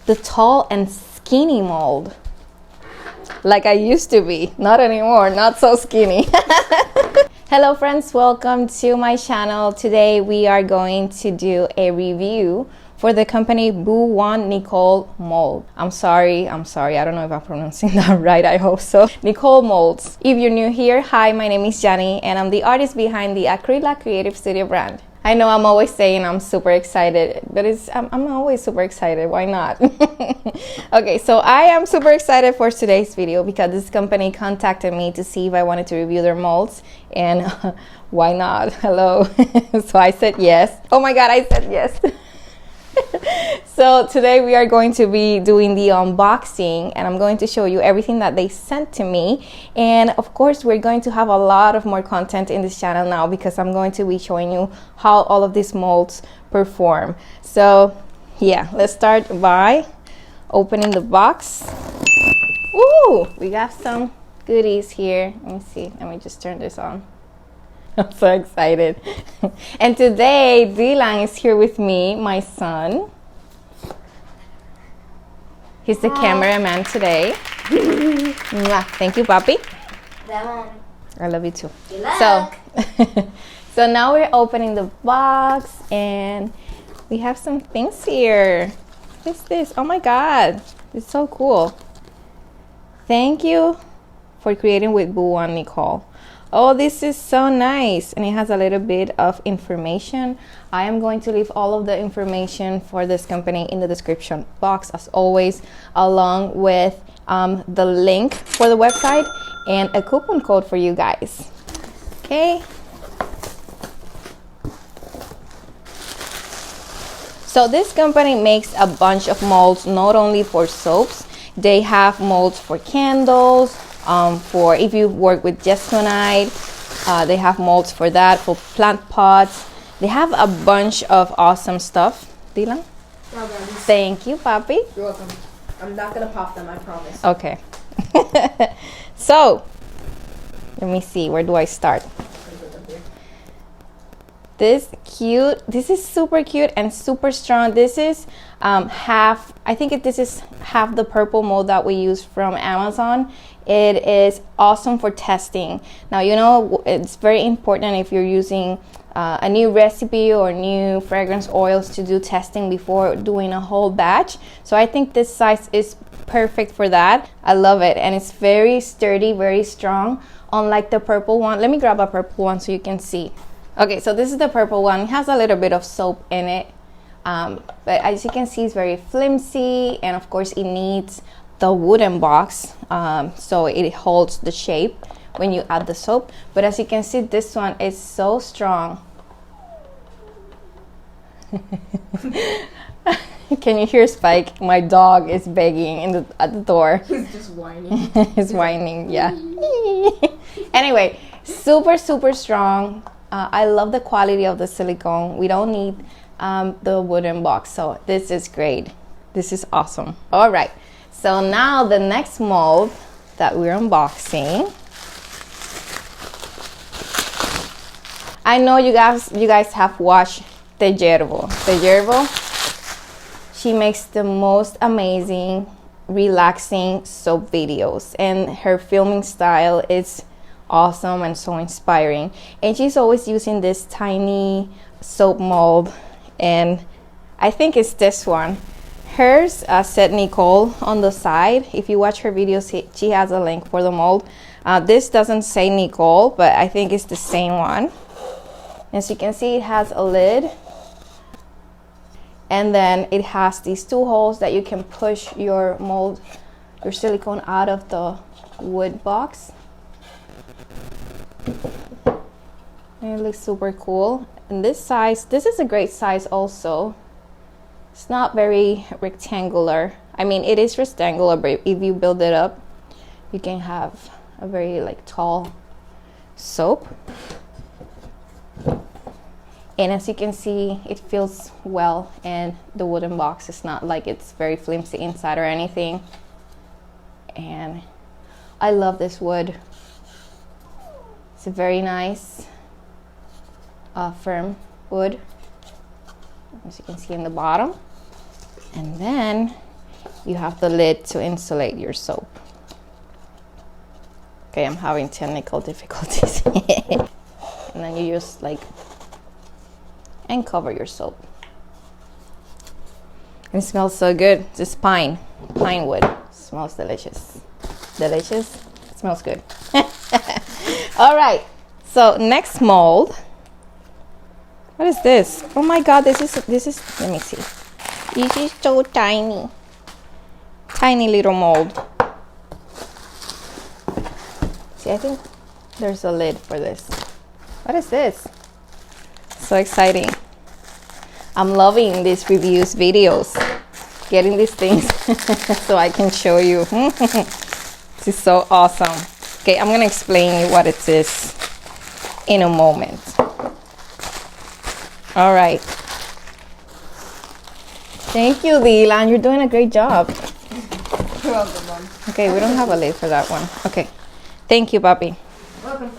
the tall and skinny mold. Like I used to be, not anymore, not so skinny. Hello friends, welcome to my channel. Today we are going to do a review for the company Boowan Nicole Molds. I'm sorry, I don't know if I'm pronouncing that right, I hope so. Nicole Molds. If you're new here, hi, my name is Jenny and I'm the artist behind the Acrylic Creative Studio brand. I know I'm always saying I'm super excited, but I'm always super excited, why not? Okay, so I am super excited for today's video because this company contacted me to see if I wanted to review their molds, and why not? Hello. So I said yes. Oh my god, I said yes. So today we are going to be doing the unboxing and I'm going to show you everything that they sent to me, and of course we're going to have a lot of more content in this channel now because I'm going to be showing you how all of these molds perform. So yeah, let's start by opening the box. Ooh, we got some goodies here. Let me see, let me just turn this on. I'm so excited. And today Dylan is here with me, my son. He's the cameraman today. Thank you, Papi. I love you too. So now we're opening the box and we have some things here. What's this? Oh my god, it's so cool. Thank you for creating with Boowan Nicole. Oh, this is so nice, and it has a little bit of information. I am going to leave all of the information for this company in the description box as always, along with the link for the website and a coupon code for you guys. Okay. So this company makes a bunch of molds, not only for soaps. They have molds for candles, for if you work with Jesconite, they have molds for that, for plant pots. They have a bunch of awesome stuff. Dylan? Thank you, Papi. You're welcome. I'm not gonna pop them, I promise. Okay. So, let me see, where do I start? This is super cute and super strong. This is this is half the purple mold that we use from Amazon. It is awesome for testing. Now, you know, it's very important if you're using a new recipe or new fragrance oils to do testing before doing a whole batch. So I think this size is perfect for that. I love it, and it's very sturdy, very strong, unlike the purple one. Let me grab a purple one so you can see. Okay, so this is the purple one. It has a little bit of soap in it, but as you can see, it's very flimsy, and of course it needs the wooden box so it holds the shape when you add the soap. But as you can see, this one is so strong. Can you hear Spike? My dog is begging at the door. He's just whining. He's whining, yeah. Anyway, super strong. I love the quality of the silicone. We don't need the wooden box, so this is great. This is awesome. All right, so now the next mold that we're unboxing. I know you guys have watched the Yerbo. She makes the most amazing, relaxing soap videos, and her filming style is awesome and so inspiring. And she's always using this tiny soap mold, and I think it's this one. Hers said Nicole on the side. If you watch her videos, she has a link for the mold. This doesn't say Nicole, but I think it's the same one. As you can see, it has a lid, and then it has these two holes that you can push your mold, your silicone, out of the wood box. And it looks super cool. And this size, this is a great size also. It's not very rectangular. I mean, it is rectangular, but if you build it up, you can have a very tall soap. And as you can see, it feels well, and the wooden box is not like it's very flimsy inside or anything. And I love this wood. It's a very nice firm wood, as you can see in the bottom. And then you have the lid to insulate your soap. Okay, I'm having technical difficulties. And then you just like, and cover your soap. It smells so good. This pine wood. Smells delicious. Delicious? It smells good. All right, so next mold. What is this? Oh my God, this is, let me see. This is so tiny. Tiny little mold. See, I think there's a lid for this. What is this? So exciting. I'm loving these reviews videos. Getting these things so I can show you. This is so awesome. Okay, I'm gonna explain you what it is in a moment. All right. Thank you, Dylan. You're doing a great job. You're welcome, Mom. Okay, we don't have a lid for that one. Okay. Thank you, Papi. Welcome.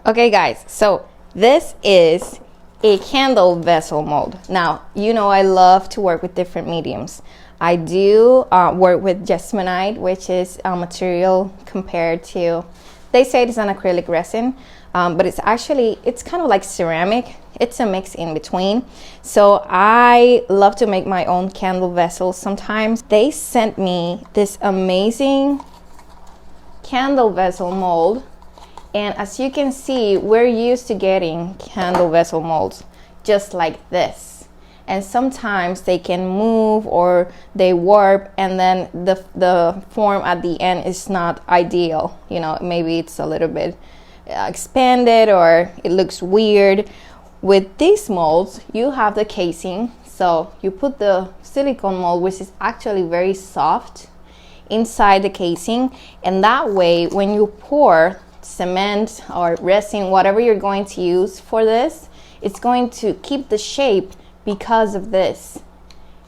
Okay, guys. So this is a candle vessel mold. Now, you know I love to work with different mediums. I do work with jessamine, which is a material compared to, they say it's an acrylic resin, but it's kind of like ceramic. It's a mix in between. So I love to make my own candle vessels sometimes. They sent me this amazing candle vessel mold. And as you can see, we're used to getting candle vessel molds just like this. And sometimes they can move or they warp, and then the form at the end is not ideal. You know, maybe it's a little bit expanded or it looks weird. With these molds, you have the casing. So you put the silicone mold, which is actually very soft, inside the casing. And that way, when you pour cement or resin, whatever you're going to use for this, it's going to keep the shape because of this.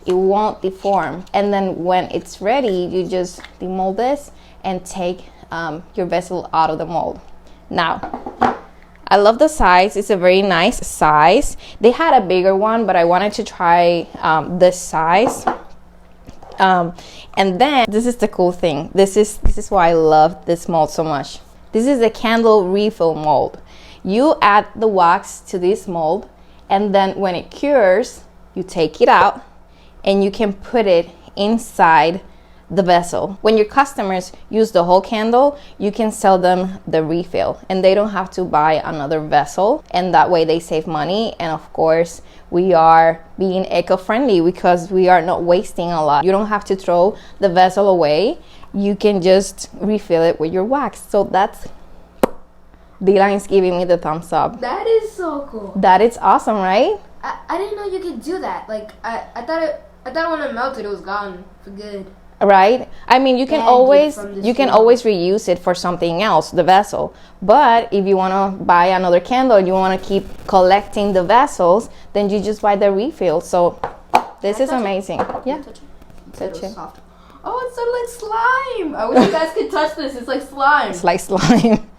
It won't deform. And then when it's ready, you just demold this and take your vessel out of the mold. Now, I love the size. It's a very nice size. They had a bigger one, but I wanted to try this size. And then this is the cool thing. This is why I love this mold so much. This is a candle refill mold. You add the wax to this mold, and then when it cures, you take it out and you can put it inside the vessel. When your customers use the whole candle, you can sell them the refill and they don't have to buy another vessel, and that way they save money. And of course, we are being eco-friendly because we are not wasting a lot. You don't have to throw the vessel away. You can just refill it with your wax. So that's, Dylan's giving me the thumbs up. That is so cool. That is awesome, right? I didn't know you could do that. Like I thought when it melted, it was gone for good. Right? I mean, you can always reuse it for something else, the vessel. But if you want to buy another candle, you want to keep collecting the vessels, then you just buy the refill. So this is amazing. Yeah. Touch it. Soft. Oh, it's sort of like slime. I wish you guys could touch this. It's like slime. It's like slime.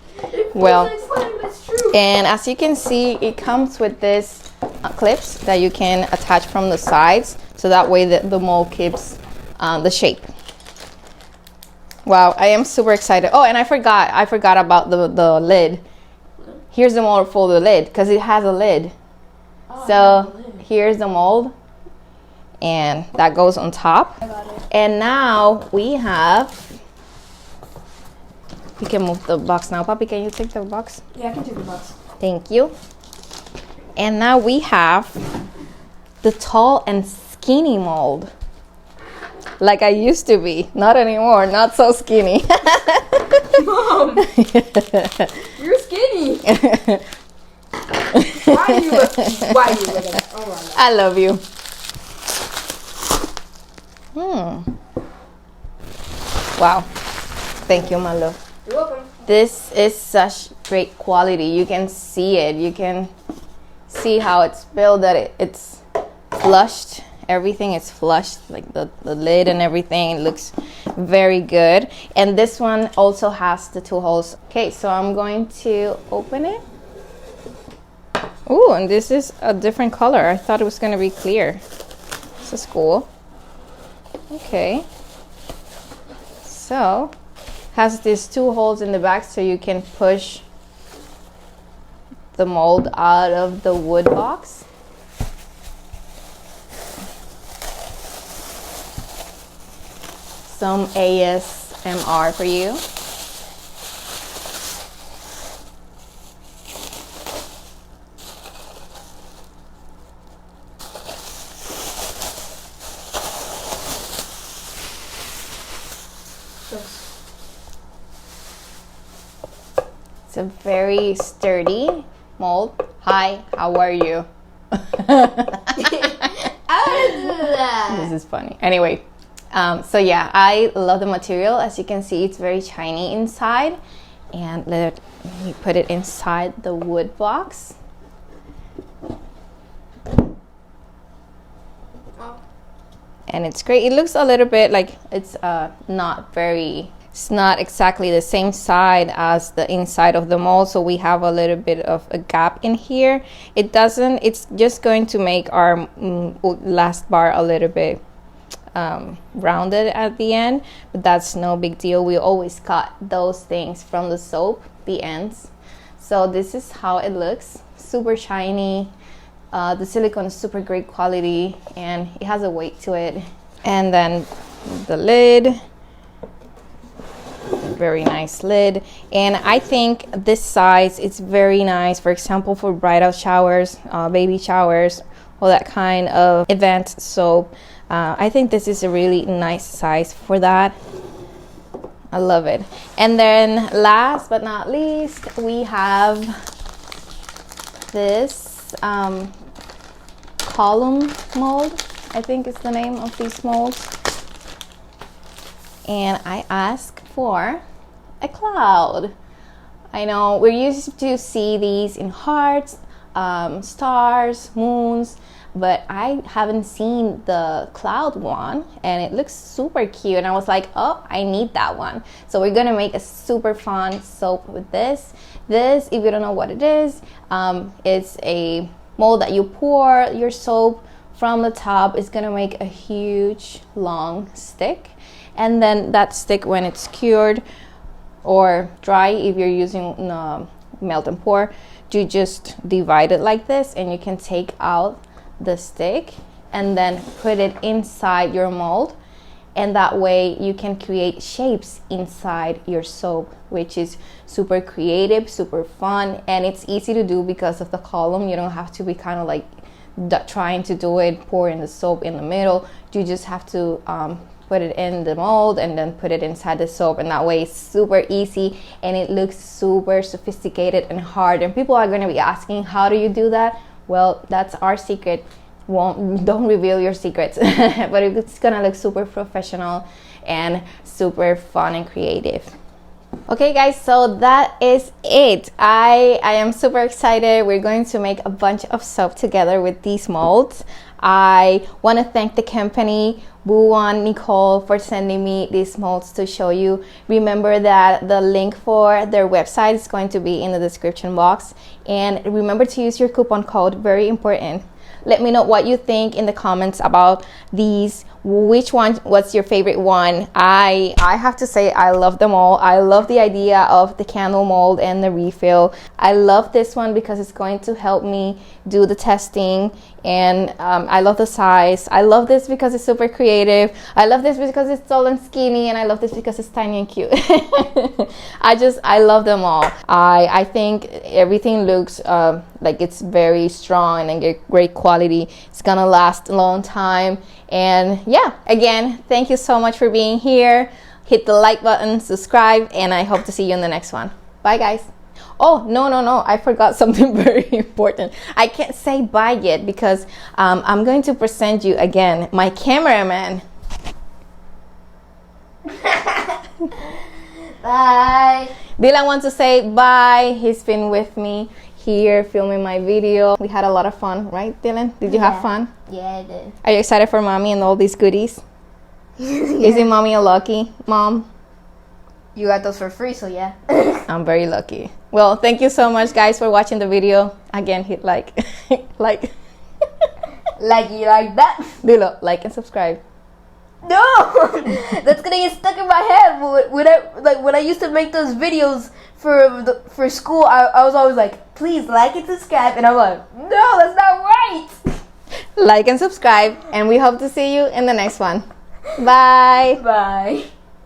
Well, like slime. That's true. And as you can see, it comes with this clips that you can attach from the sides, so that way the mold keeps the shape. Wow, I am super excited. Oh, and I forgot about the lid. Here's the mold for the lid, because it has a lid. Oh, so here's the mold, and that goes on top. I got it. And now we have, you can move the box now. Papi, can you take the box? Yeah, I can take the box. Thank you. And now we have the tall and skinny mold. Like I used to be. Not anymore. Not so skinny. Mom! You're skinny! Why are you looking at that? Oh my God. I love you. Wow. Thank you, my love. You're welcome. This is such great quality. You can see it. You can see how it's built, that it's flushed. Everything is flushed, like the lid and everything. It looks very good. And this one also has the 2 holes. Okay, so I'm going to open it. Ooh, and this is a different color. I thought it was going to be clear. This is cool. Okay. So has these 2 holes in the back so you can push the mold out of the wood box. Some ASMR for you. It's a very sturdy mold. Hi, how are you? This is funny. Anyway, so yeah, I love the material. As you can see, it's very shiny inside. And let me put it inside the wood box. And it's great. It looks a little bit like it's it's not exactly the same side as the inside of the mold, so we have a little bit of a gap in here. It's just going to make our last bar a little bit rounded at the end, but that's no big deal. We always cut those things from the soap, the ends. So this is how it looks. Super shiny. The silicone is super great quality and it has a weight to it. And then the lid, very nice lid. And I think this size is very nice, for example, for bridal showers, baby showers, all that kind of event soap. I think this is a really nice size for that. I love it. And then last but not least, we have this column mold, I think is the name of these molds. And I asked for a cloud. I know we're used to see these in hearts, stars, moons, but I haven't seen the cloud one, and it looks super cute. And I was like, oh, I need that one. So we're gonna make a super fun soap with this. This, if you don't know what it is, it's a mold that you pour your soap from the top. It's gonna make a huge long stick, and then that stick, when it's cured or dry, if you're using melt and pour, you just divide it like this, and you can take out the stick and then put it inside your mold, and that way you can create shapes inside your soap, which is super creative, super fun, and it's easy to do because of the column. You don't have to be kind of like trying to do it, pouring the soap in the middle. You just have to put it in the mold and then put it inside the soap, and that way it's super easy and it looks super sophisticated and hard. And people are going to be asking, how do you do that? Well, that's our secret. Don't reveal your secrets, but it's gonna look super professional and super fun and creative. Okay guys, so that is it. I am super excited. We're going to make a bunch of soap together with these molds. I want to thank the company Boowan Nicole for sending me these molds to show you. Remember that the link for their website is going to be in the description box, and remember to use your coupon code, very important. Let me know what you think in the comments about these. Which one was your favorite one? I have to say I love them all. I love the idea of the candle mold and the refill. I love this one because it's going to help me do the testing, and I love the size. I love this because it's super creative. I love this because it's tall and skinny, and I love this because it's tiny and cute. I love them all. I think everything looks like it's very strong and great quality. It's gonna last a long time. And yeah, again, thank you so much for being here. Hit the like button, subscribe, and I hope to see you in the next one. Bye guys. Oh, no, I forgot something very important. I can't say bye yet because I'm going to present you again my cameraman. Bye. Dylan wants to say bye. He's been with me here filming my video. We had a lot of fun, right, Dylan? Did you have fun? Yeah, I did. Are you excited for mommy and all these goodies? Isn't mommy a lucky mom? You got those for free, so yeah. I'm very lucky. Well, thank you so much, guys, for watching the video. Again, hit like. Like. Like you like that? Dilo, like and subscribe. No, that's gonna get stuck in my head. When I used to make those videos for school, I was always like, please like and subscribe, and I'm like, no, that's not right. Like and subscribe, and we hope to see you in the next one. Bye. Bye.